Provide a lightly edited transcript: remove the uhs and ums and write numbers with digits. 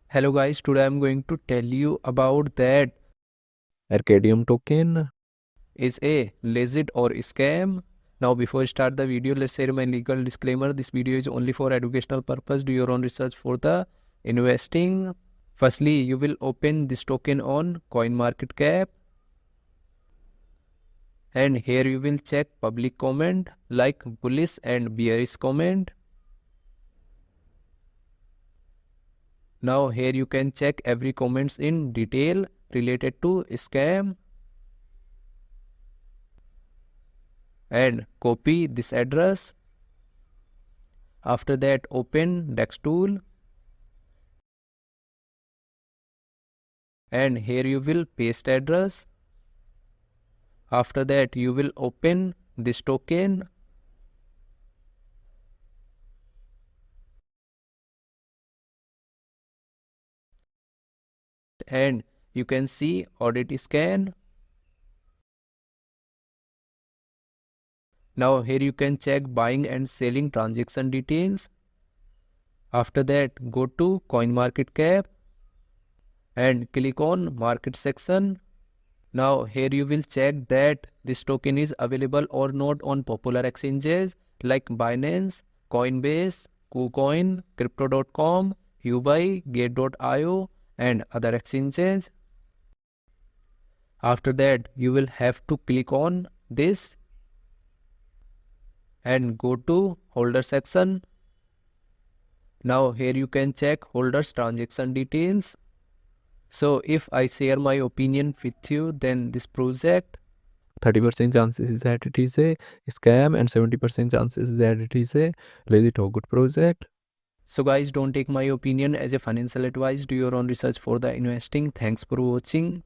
Hello guys, today I'm going to tell you about that Arcadeum token. is a legit or scam. Now before I start the video, let's share my legal disclaimer. This video is only for educational purpose. Do your own research for the investing. Firstly, you will open this token on CoinMarketCap and here you will check public comment like bullish and bearish comment. Now here you can check every comments in detail related to scam and copy this address. After that, open Dex tool and here you will paste address. After that, you will open this token and you can see audit scan. Now here you can check buying and selling transaction details. After that, go to CoinMarketCap and click on market section. Now here you will check that this token is available or not on popular exchanges like Binance, Coinbase, KuCoin, Crypto.com, Ubuy, Gate.io and other exchanges. After that you will have to click on this and go to holder section. Now here you can check holders transaction details. So if I share my opinion with you, then this project 30% chances is that it is a scam and 70% chances that it is a legit or good project. So guys, don't take my opinion as a financial advice. Do your own research for the investing. Thanks for watching.